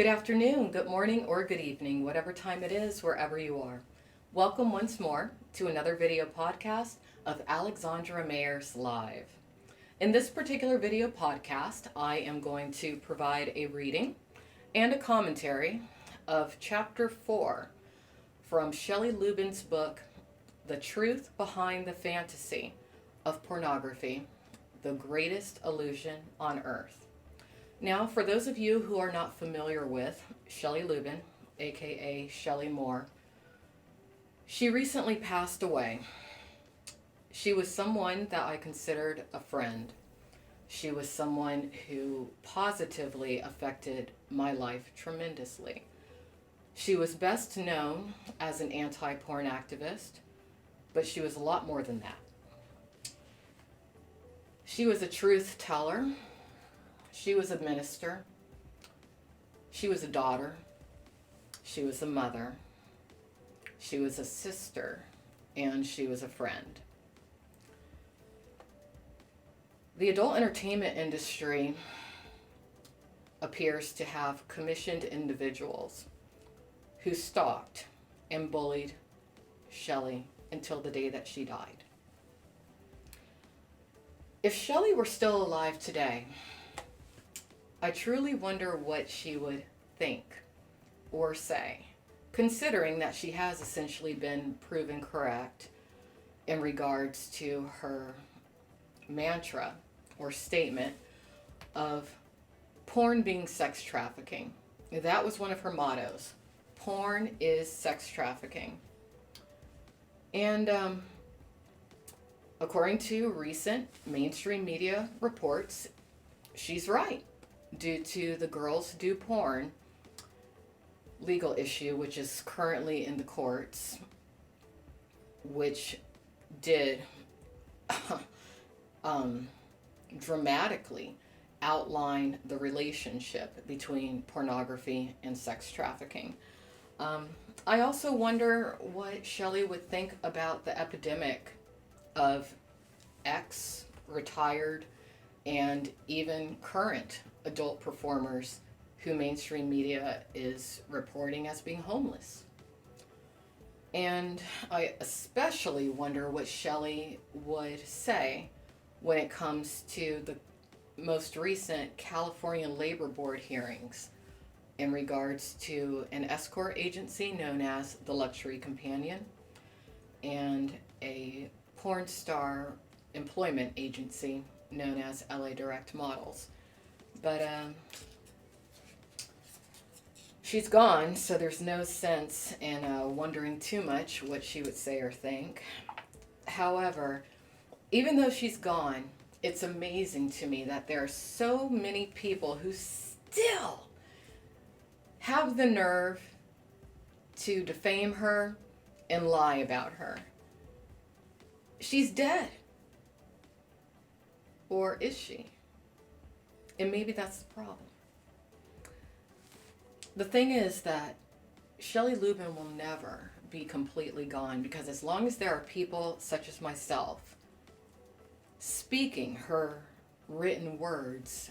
Good afternoon, good morning, or good evening, whatever time it is, wherever you are. Welcome once more to another video podcast of Alexandra Mayers Live. In this particular video podcast, I am going to provide a reading and a commentary of Chapter 4 from Shelley Lubben's book, The Truth Behind the Fantasy of Pornography, The Greatest Illusion on Earth. Now, for those of you who are not familiar with Shelley Lubben, aka Shelley Moore, she recently passed away. She was someone that I considered a friend. She was someone who positively affected my life tremendously. She was best known as an anti-porn activist, but she was a lot more than that. She was a truth teller. She was a minister. She was a daughter. She was a mother. She was a sister. And she was a friend. The adult entertainment industry appears to have commissioned individuals who stalked and bullied Shelley until the day that she died. If Shelley were still alive today, I truly wonder what she would think or say, considering that she has essentially been proven correct in regards to her mantra or statement of porn being sex trafficking. That was one of her mottos. Porn is sex trafficking. And according to recent mainstream media reports, she's right. Due to the Girls Do Porn legal issue, which is currently in the courts, which did dramatically outline the relationship between pornography and sex trafficking. I also wonder what Shelley would think about the epidemic of ex-retired and even current adult performers who mainstream media is reporting as being homeless. And I especially wonder what Shelley would say when it comes to the most recent California Labor Board hearings in regards to an escort agency known as the Luxury Companion and a porn star employment agency known as LA Direct Models. But she's gone, so there's no sense in wondering too much what she would say or think. However, even though she's gone, it's amazing to me that there are so many people who still have the nerve to defame her and lie about her. She's dead. Or is she? And maybe that's the problem. The thing is that Shelley Lubben will never be completely gone, because as long as there are people such as myself speaking her written words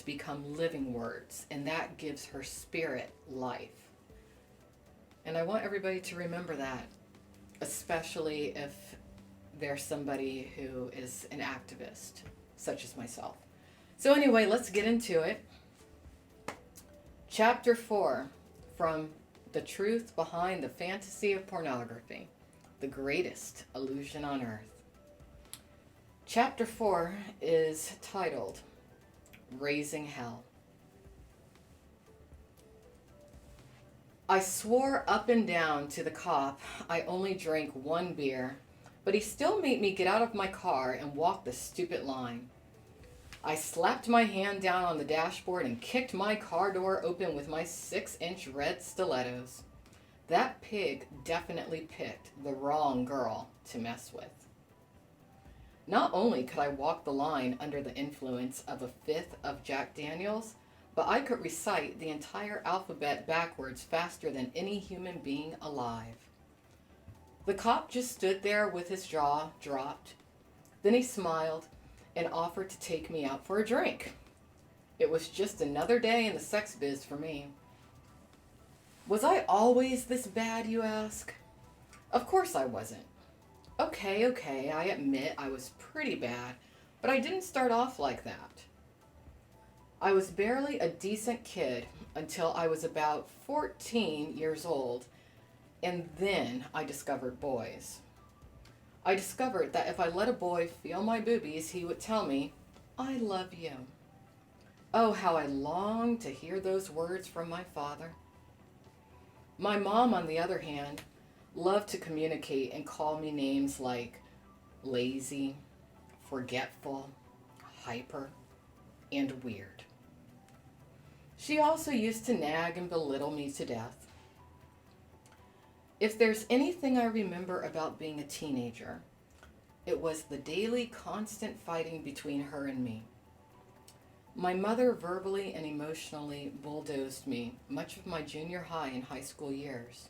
become living words, and that gives her spirit life. And I want everybody to remember that, especially if there's somebody who is an activist, such as myself. So anyway, let's get into it. Chapter 4 from The Truth Behind the Fantasy of Pornography, The Greatest Illusion on Earth. Chapter 4 is titled Raising Hell. I swore up and down to the cop I only drank one beer, but he still made me get out of my car and walk the stupid line. I slapped my hand down on the dashboard and kicked my car door open with my 6-inch red stilettos. That pig definitely picked the wrong girl to mess with. Not only could I walk the line under the influence of a fifth of Jack Daniels, but I could recite the entire alphabet backwards faster than any human being alive. The cop just stood there with his jaw dropped. Then he smiled and offered to take me out for a drink. It was just another day in the sex biz for me. Was I always this bad, you ask? Of course I wasn't. Okay, I admit I was pretty bad, but I didn't start off like that. I was barely a decent kid until I was about 14 years old, and then I discovered boys. I discovered that if I let a boy feel my boobies, he would tell me, "I love you." Oh, how I longed to hear those words from my father. My mom, on the other hand, loved to communicate and call me names like lazy, forgetful, hyper, and weird. She also used to nag and belittle me to death. If there's anything I remember about being a teenager, it was the daily constant fighting between her and me. My mother verbally and emotionally bulldozed me much of my junior high and high school years.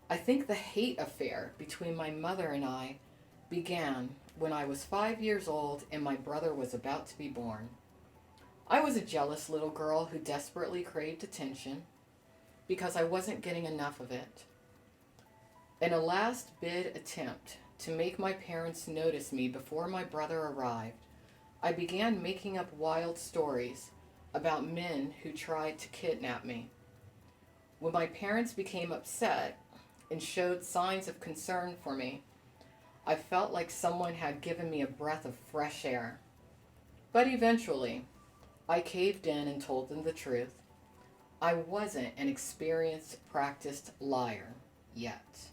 I think the hate affair between my mother and I began when I was 5 years old and my brother was about to be born. I was a jealous little girl who desperately craved attention because I wasn't getting enough of it. In a last bid attempt to make my parents notice me before my brother arrived, I began making up wild stories about men who tried to kidnap me. When my parents became upset and showed signs of concern for me, I felt like someone had given me a breath of fresh air. But eventually, I caved in and told them the truth. I wasn't an experienced, practiced liar yet.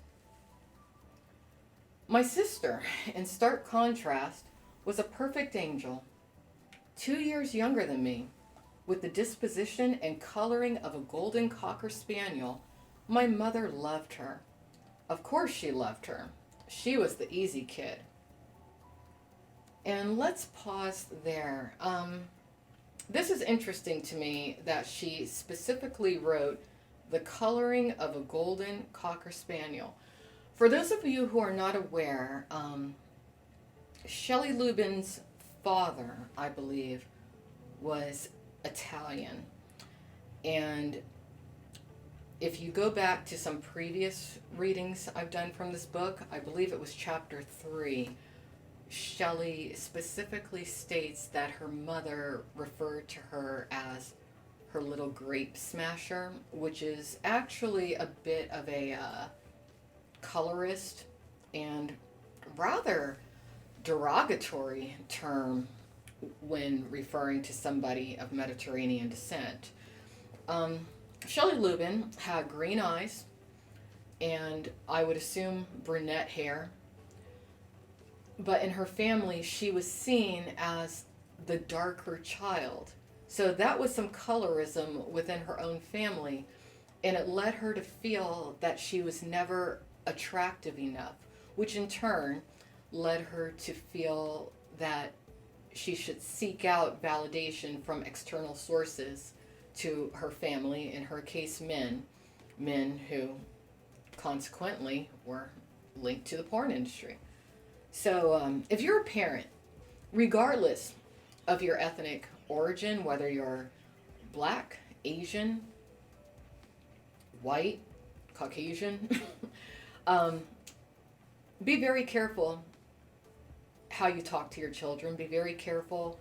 My sister, in stark contrast, was a perfect angel, 2 years younger than me. With the disposition and coloring of a golden cocker spaniel, my mother loved her. Of course she loved her. She was the easy kid. And let's pause there. This is interesting to me that she specifically wrote the coloring of a golden cocker spaniel. For those of you who are not aware, Shelley Lubben's father, I believe, was Italian. And if you go back to some previous readings I've done from this book, I believe it was chapter 3, Shelley specifically states that her mother referred to her as her little grape smasher, which is actually a bit of a colorist and rather derogatory term when referring to somebody of Mediterranean descent. Shelley Lubben had green eyes and I would assume brunette hair, but in her family she was seen as the darker child. So that was some colorism within her own family, and it led her to feel that she was never attractive enough, which in turn led her to feel that she should seek out validation from external sources to her family, in her case men who consequently were linked to the porn industry. So if you're a parent, regardless of your ethnic origin, whether you're black, Asian, white, Caucasian, be very careful how you talk to your children. Be very careful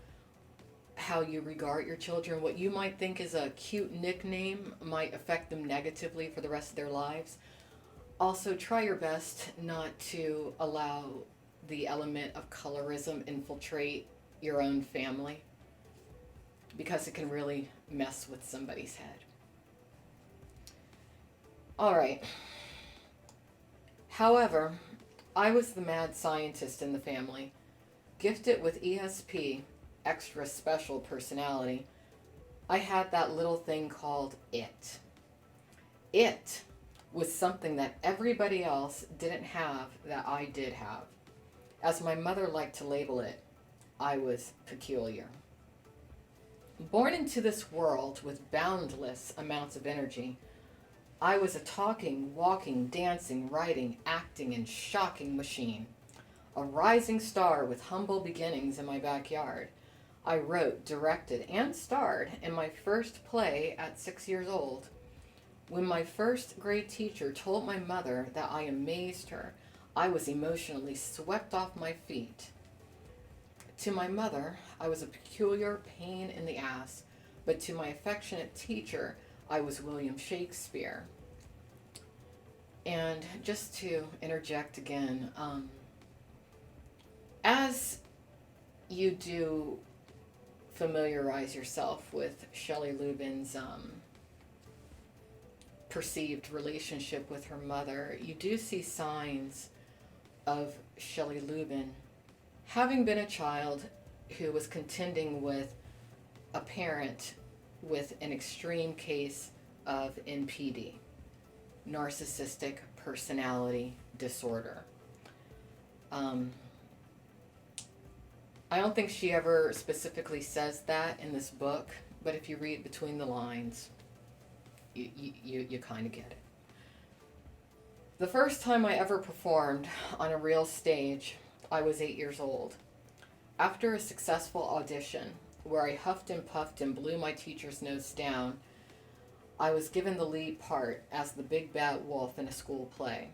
how you regard your children. What you might think is a cute nickname might affect them negatively for the rest of their lives. Also, try your best not to allow the element of colorism infiltrate your own family, because it can really mess with somebody's head. All right. However, I was the mad scientist in the family, gifted with ESP, extra special personality. I had that little thing called it. It was something that everybody else didn't have that I did have. As my mother liked to label it, I was peculiar. Born into this world with boundless amounts of energy, I was a talking, walking, dancing, writing, acting, and shocking machine. A rising star with humble beginnings in my backyard. I wrote, directed, and starred in my first play at 6 years old. When my first grade teacher told my mother that I amazed her, I was emotionally swept off my feet. To my mother, I was a peculiar pain in the ass, but to my affectionate teacher, I was William Shakespeare. And just to interject again, as you do familiarize yourself with Shelley Lubben's perceived relationship with her mother, you do see signs of Shelley Lubben having been a child who was contending with a parent with an extreme case of NPD, narcissistic personality disorder. I don't think she ever specifically says that in this book, but if you read between the lines, you kind of get it. The first time I ever performed on a real stage, I was 8 years old. After a successful audition, where I huffed and puffed and blew my teacher's nose down, I was given the lead part as the big bad wolf in a school play.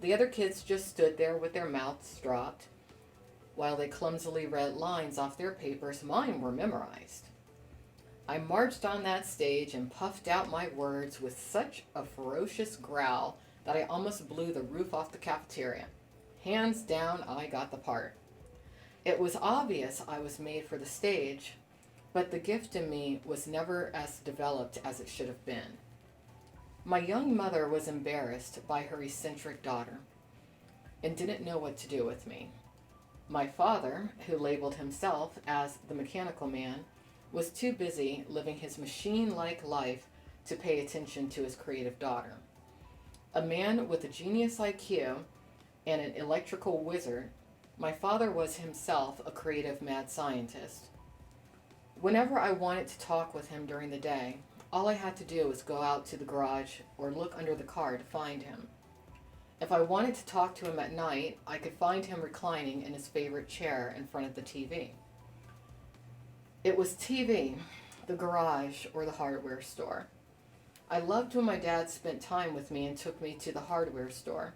The other kids just stood there with their mouths dropped, while they clumsily read lines off their papers. Mine were memorized. I marched on that stage and puffed out my words with such a ferocious growl that I almost blew the roof off the cafeteria. Hands down, I got the part. It was obvious I was made for the stage, but the gift in me was never as developed as it should have been. My young mother was embarrassed by her eccentric daughter and didn't know what to do with me. My father, who labeled himself as the mechanical man, was too busy living his machine-like life to pay attention to his creative daughter. A man with a genius IQ and an electrical wizard, my father was himself a creative mad scientist. Whenever I wanted to talk with him during the day, all I had to do was go out to the garage or look under the car to find him. If I wanted to talk to him at night, I could find him reclining in his favorite chair in front of the TV. It was TV, the garage, or the hardware store. I loved when my dad spent time with me and took me to the hardware store.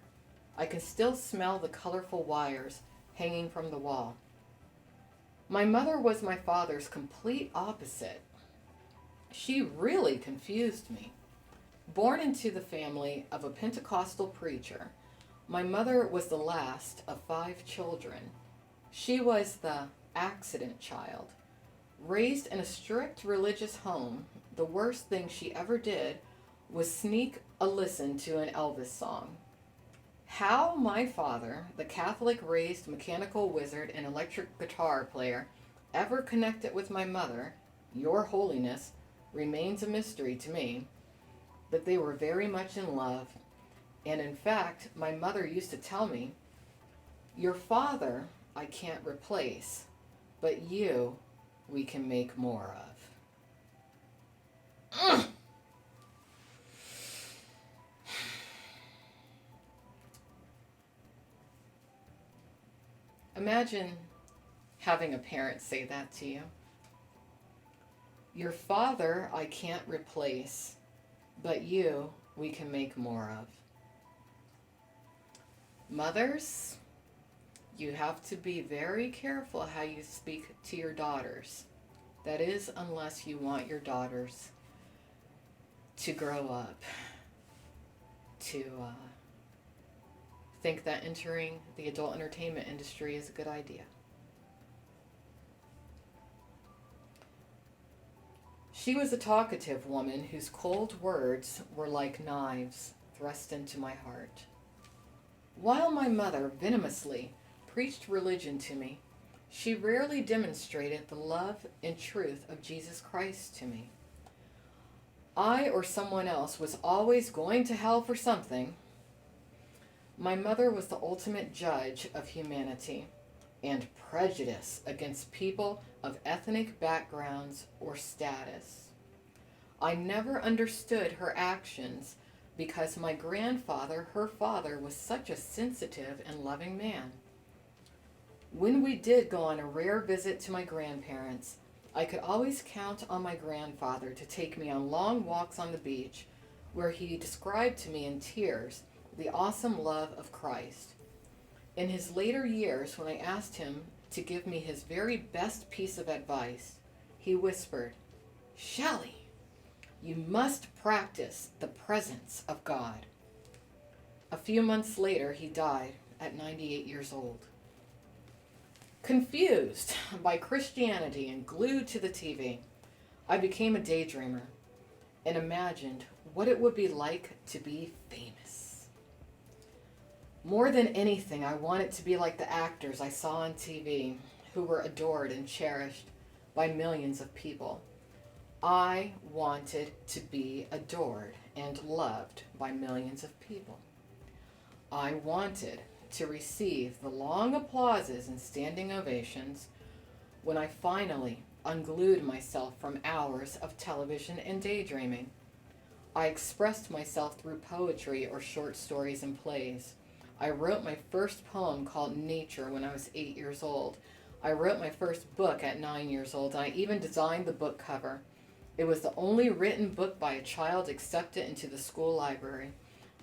I can still smell the colorful wires hanging from the wall. My mother was my father's complete opposite. She really confused me. Born into the family of a Pentecostal preacher, my mother was the last of 5 children. She was the accident child. Raised in a strict religious home, the worst thing she ever did was sneak a listen to an Elvis song. How my father, the Catholic-raised mechanical wizard and electric guitar player, ever connected with my mother, Your Holiness, remains a mystery to me. But they were very much in love, and in fact, my mother used to tell me, "Your father I can't replace, but you we can make more of." Imagine having a parent say that to you. "Your father I can't replace, but you we can make more of." Mothers, you have to be very careful how you speak to your daughters. That is, unless you want your daughters to grow up to think that entering the adult entertainment industry is a good idea. She was a talkative woman whose cold words were like knives thrust into my heart. While my mother venomously preached religion to me, she rarely demonstrated the love and truth of Jesus Christ to me. I or someone else was always going to hell for something. My mother was the ultimate judge of humanity and prejudice against people of ethnic backgrounds or status. I never understood her actions because my grandfather, her father, was such a sensitive and loving man. When we did go on a rare visit to my grandparents, I could always count on my grandfather to take me on long walks on the beach where he described to me in tears the awesome love of Christ. In his later years, when I asked him to give me his very best piece of advice, he whispered, "Shelley, you must practice the presence of God." A few months later, he died at 98 years old. Confused by Christianity and glued to the TV, I became a daydreamer and imagined what it would be like to be famous. More than anything, I wanted to be like the actors I saw on TV who were adored and cherished by millions of people. I wanted to be adored and loved by millions of people. I wanted to receive the long applauses and standing ovations when I finally unglued myself from hours of television and daydreaming. I expressed myself through poetry or short stories and plays. I wrote my first poem called Nature when I was 8 years old. I wrote my first book at 9 years old, and I even designed the book cover. It was the only written book by a child accepted into the school library.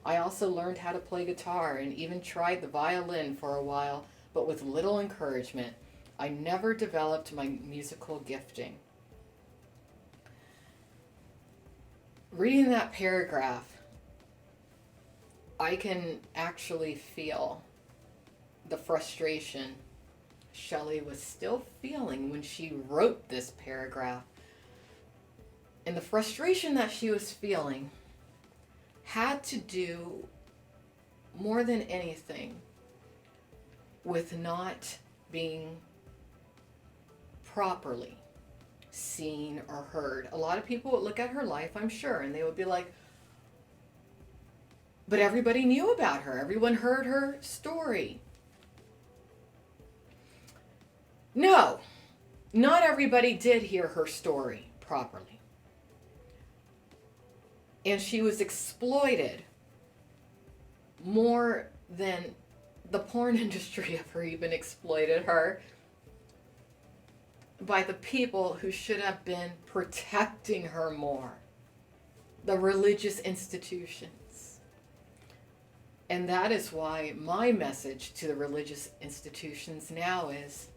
I also learned how to play guitar and even tried the violin for a while, but with little encouragement. I never developed my musical gifting. Reading that paragraph, I can actually feel the frustration Shelley was still feeling when she wrote this paragraph. And the frustration that she was feeling had to do more than anything with not being properly seen or heard. A lot of people would look at her life, I'm sure, and they would be like, but everybody knew about her. Everyone heard her story. No, not everybody did hear her story properly. And she was exploited more than the porn industry ever even exploited her by the people who should have been protecting her more, the religious institutions. And that is why my message to the religious institutions now is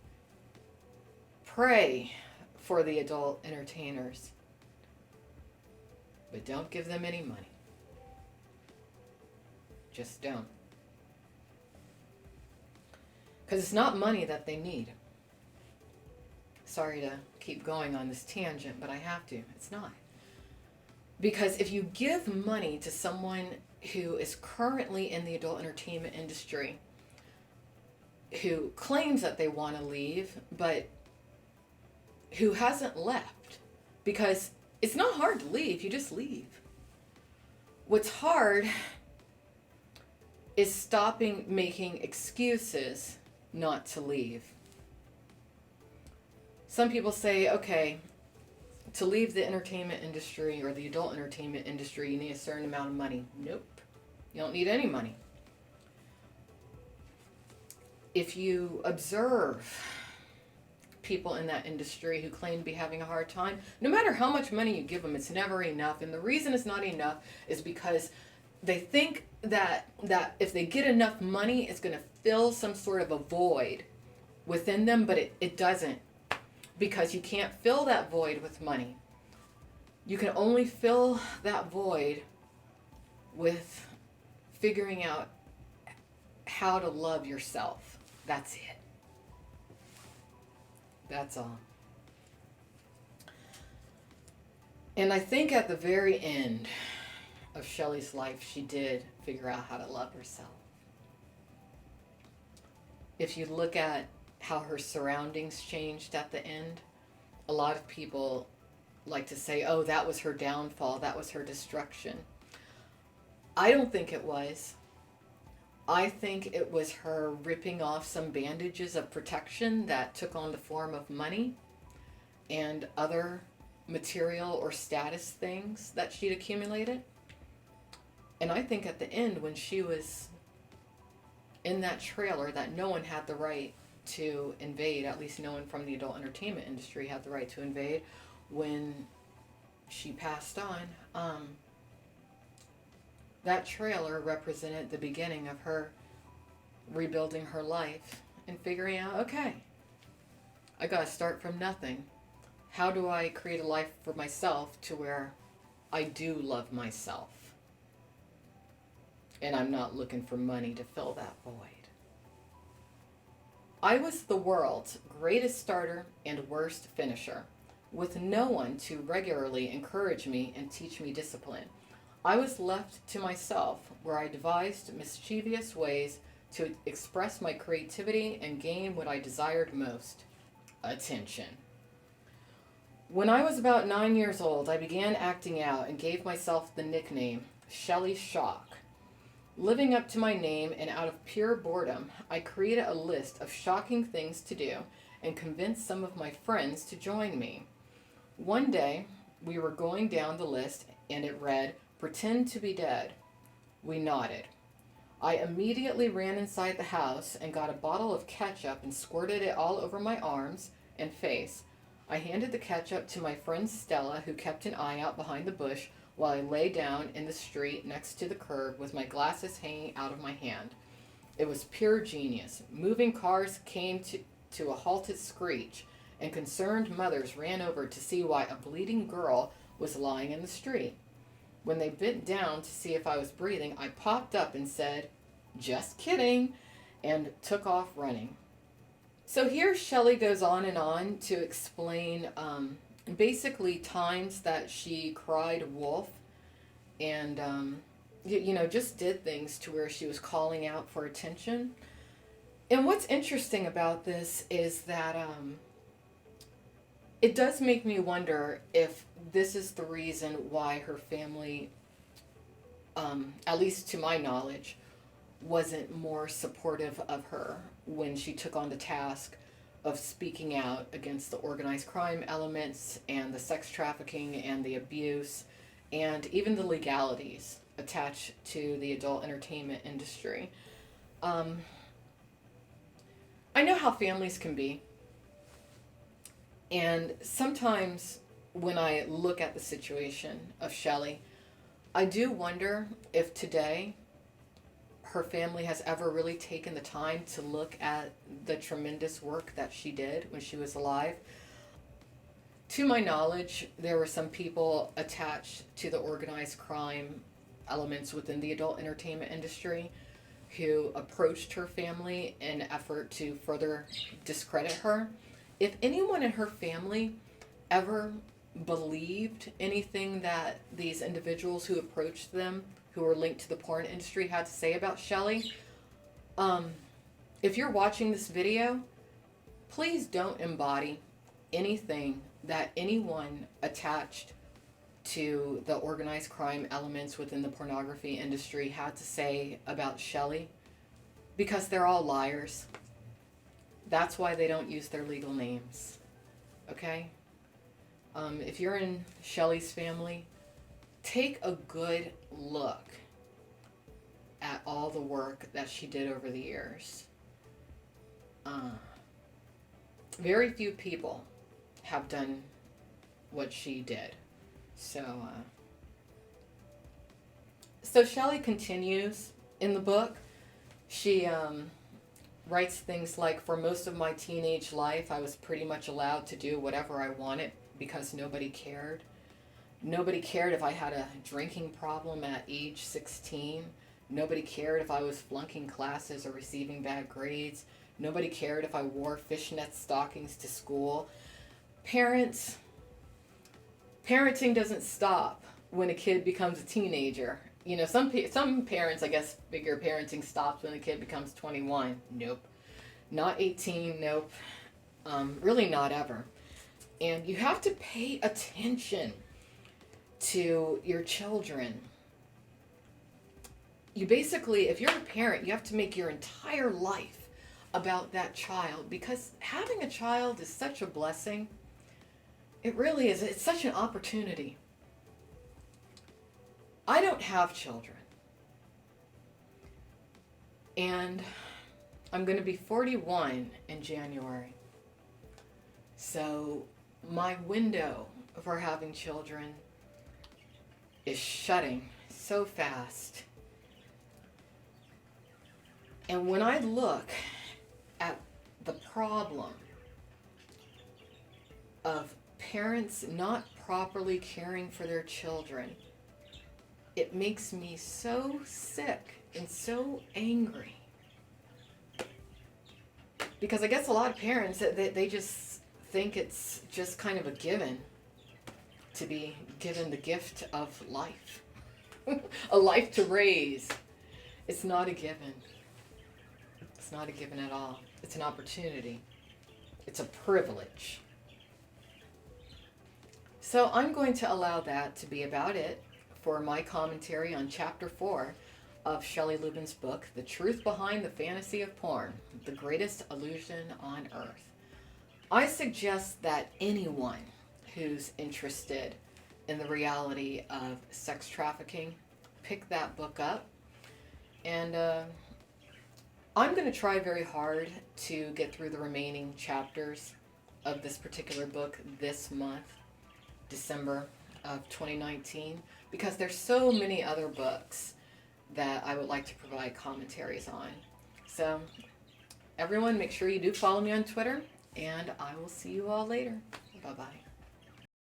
pray for the adult entertainers, but don't give them any money. Just don't. Because it's not money that they need. Sorry to keep going on this tangent, but I have to. It's not. Because if you give money to someone who is currently in the adult entertainment industry, who claims that they want to leave, but who hasn't left, because it's not hard to leave, you just leave. What's hard is stopping making excuses not to leave. Some people say, okay, to leave the entertainment industry or the adult entertainment industry, you need a certain amount of money. Nope. You don't need any money. If you observe people in that industry who claim to be having a hard time, no matter how much money you give them, it's never enough. And the reason it's not enough is because they think that if they get enough money, it's going to fill some sort of a void within them, but it doesn't. Because you can't fill that void with money. You can only fill that void with figuring out how to love yourself. That's it. That's all. And I think at the very end of Shelley's life, she did figure out how to love herself. If you look at how her surroundings changed at the end, a lot of people like to say, oh, that was her downfall, that was her destruction. I don't think it was. I think it was her ripping off some bandages of protection that took on the form of money and other material or status things that she'd accumulated. And I think at the end, when she was in that trailer that no one had the right to invade, at least no one from the adult entertainment industry had the right to invade when she passed on. That trailer represented the beginning of her rebuilding her life and figuring out, okay, I gotta start from nothing. How do I create a life for myself to where I do love myself? And I'm not looking for money to fill that void. I was the world's greatest starter and worst finisher, with no one to regularly encourage me and teach me discipline. I was left to myself, where I devised mischievous ways to express my creativity and gain what I desired most: attention. When I was about 9 years old, I began acting out and gave myself the nickname Shelley Shock. Living up to my name and out of pure boredom, I created a list of shocking things to do and convinced some of my friends to join me. One day, we were going down the list and it read, "Pretend to be dead." We nodded. I immediately ran inside the house and got a bottle of ketchup and squirted it all over my arms and face. I handed the ketchup to my friend Stella, who kept an eye out behind the bush while I lay down in the street next to the curb with my glasses hanging out of my hand. It was pure genius. Moving cars came to a halted screech, and concerned mothers ran over to see why a bleeding girl was lying in the street. When they bent down to see if I was breathing, I popped up and said, "Just kidding," and took off running. So here Shelley goes on to explain basically times that she cried wolf and, just did things to where she was calling out for attention. And what's interesting about this is that it does make me wonder if this is the reason why her family, at least to my knowledge, wasn't more supportive of her when she took on the task of speaking out against the organized crime elements and the sex trafficking and the abuse and even the legalities attached to the adult entertainment industry. I know how families can be. And sometimes when I look at the situation of Shelley, I do wonder if today her family has ever really taken the time to look at the tremendous work that she did when she was alive. To my knowledge, there were some people attached to the organized crime elements within the adult entertainment industry who approached her family in an effort to further discredit her. If anyone in her family ever believed anything that these individuals who approached them, who were linked to the porn industry, had to say about Shelley, if you're watching this video, please don't embody anything that anyone attached to the organized crime elements within the pornography industry had to say about Shelley, because they're all liars. That's why they don't use their legal names. Okay? If you're in Shelley's family, take a good look at all the work that she did over the years. Very few people have done what she did. So Shelley continues in the book. She writes things like, "For most of my teenage life, I was pretty much allowed to do whatever I wanted because nobody cared. Nobody cared if I had a drinking problem at age 16. Nobody cared if I was flunking classes or receiving bad grades. Nobody cared if I wore fishnet stockings to school." Parenting doesn't stop when a kid becomes a teenager. You know, some parents, I guess, figure parenting stops when the kid becomes 21. Nope. Not 18, nope. Really not ever. And you have to pay attention to your children. You basically, if you're a parent, you have to make your entire life about that child, because having a child is such a blessing. It really is. It's such an opportunity. I don't have children. And I'm going to be 41 in January. So my window for having children is shutting so fast. And when I look at the problem of parents not properly caring for their children, it makes me so sick and so angry. Because I guess a lot of parents, they just think it's just kind of a given to be given the gift of life. A life to raise. It's not a given. It's not a given at all. It's an opportunity. It's a privilege. So I'm going to allow that to be about it for my commentary on Chapter 4 of Shelley Lubben's book, The Truth Behind the Fantasy of Porn, The Greatest Illusion on Earth. I suggest that anyone who's interested in the reality of sex trafficking pick that book up. And I'm going to try very hard to get through the remaining chapters of this particular book this month, December of 2019, because there's so many other books that I would like to provide commentaries on. So everyone, make sure you do follow me on Twitter, and I will see you all later. Bye-bye.